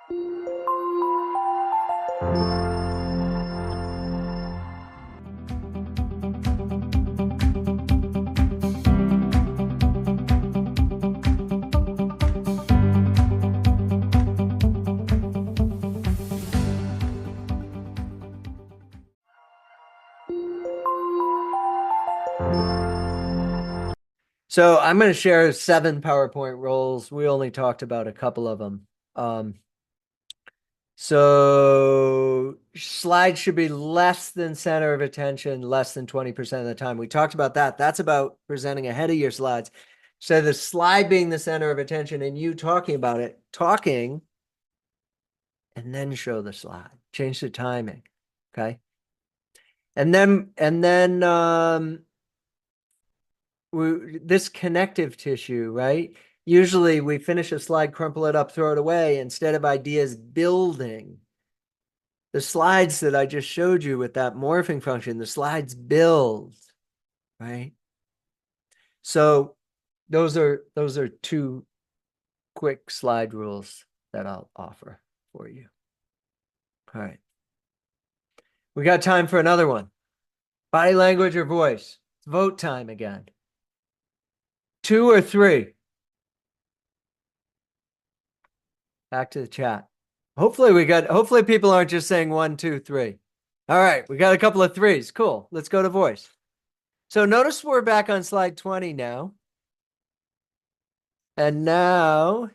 So I'm going to share 7 PowerPoint roles. We only talked about a couple of them. So slides should be less than center of attention, less than 20% of the time. We talked about that. That's about presenting ahead of your slides. So the slide being the center of attention and you talking about it, talking, and then show the slide. Change the timing. Okay. And then this connective tissue, right? Usually we finish a slide, crumple it up, throw it away, instead of ideas building. The slides that I just showed you with that morphing function, the slides build, right? So those are 2 quick slide rules that I'll offer for you. All right. We got time for another one. Body language or voice? It's vote time again. 2 or 3? Back to the chat. Hopefully people aren't just saying 1, 2, 3. All right, we got a couple of 3s. Cool. Let's go to voice. So notice we're back on slide 20 now. And now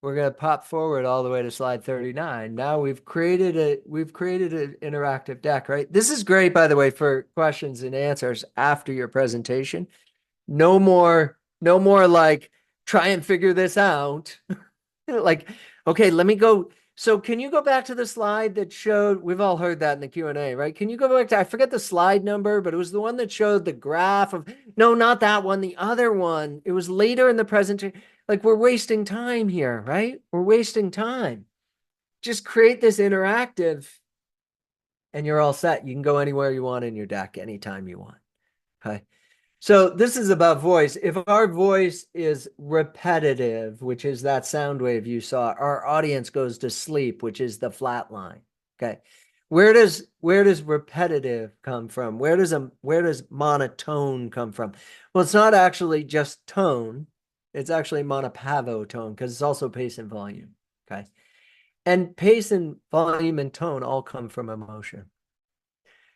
we're going to pop forward all the way to slide 39. Now we've created an interactive deck, right? This is great, by the way, for questions and answers after your presentation. No more like try and figure this out. Like, okay, let me go. So can you go back to the slide that showed, we've all heard that in the Q&A, right? Can you go back to, I forget the slide number, but it was the one that showed the graph of, no, not that one, the other one. It was later in the presentation. Like, we're wasting time here, right? We're wasting time. Just create this interactive and you're all set. You can go anywhere you want in your deck anytime you want. Okay. So this is about voice. If our voice is repetitive, which is that sound wave you saw, our audience goes to sleep, which is the flat line. Okay. Where does repetitive come from? Where does monotone come from? Well, it's not actually just tone. It's actually monopavo tone because it's also pace and volume. Okay. And pace and volume and tone all come from emotion.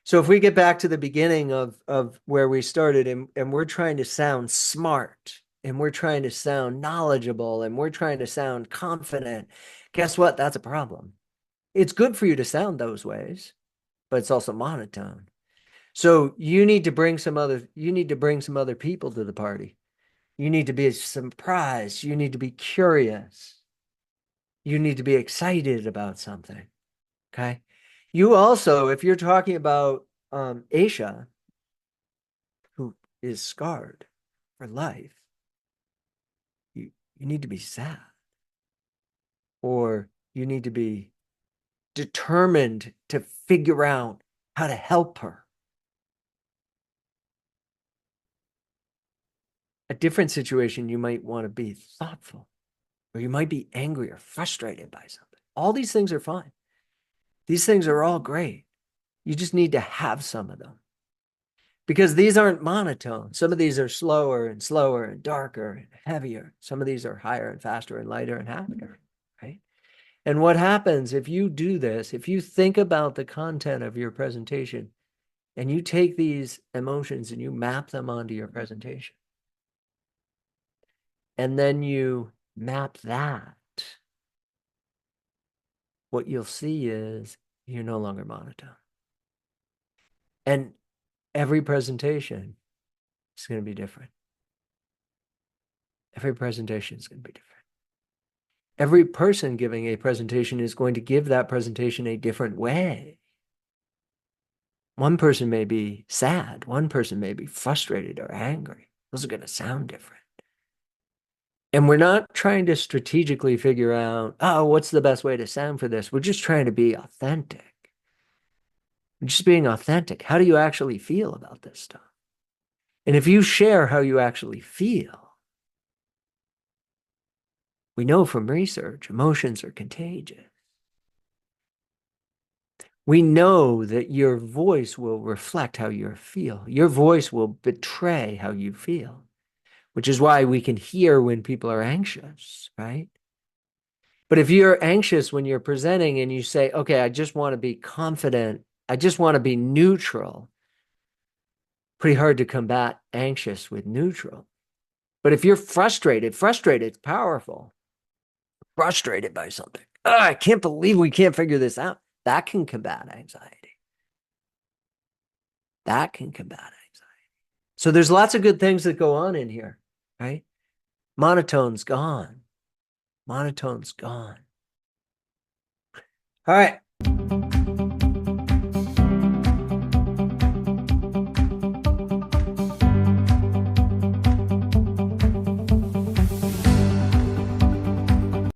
So if we get back to the beginning of where we started and we're trying to sound smart and we're trying to sound knowledgeable and we're trying to sound confident, guess what? That's a problem. It's good for you to sound those ways, but it's also monotone. So you need to bring some other people to the party. You need to be surprised. You need to be curious. You need to be excited about something. Okay. You also, if you're talking about Aisha, who is scarred for life, you need to be sad. Or you need to be determined to figure out how to help her. A different situation, you might want to be thoughtful, or you might be angry or frustrated by something. All these things are fine. These things are all great. You just need to have some of them. Because these aren't monotone. Some of these are slower and darker and heavier. Some of these are higher and faster and lighter and happier, right? And what happens if you do this, if you think about the content of your presentation and you take these emotions and you map them onto your presentation, and then you map that, what you'll see is you're no longer monotone. And every presentation is going to be different. Every presentation is going to be different. Every person giving a presentation is going to give that presentation a different way. One person may be sad. One person may be frustrated or angry. Those are going to sound different. And we're not trying to strategically figure out, oh, what's the best way to sound for this? We're just trying to be authentic. We're just being authentic. How do you actually feel about this stuff? And if you share how you actually feel, We know from research, emotions are contagious. We know that your voice will reflect how you feel. Your voice will betray how you feel, which is why we can hear when people are anxious, right? But if you're anxious when you're presenting and you say, okay, I just want to be confident, I just want to be neutral, pretty hard to combat anxious with neutral. But if you're frustrated is powerful. Frustrated by something. Oh, I can't believe we can't figure this out. That can combat anxiety. That can combat anxiety. So there's lots of good things that go on in here, right? Monotone's gone. Monotone's gone. All right.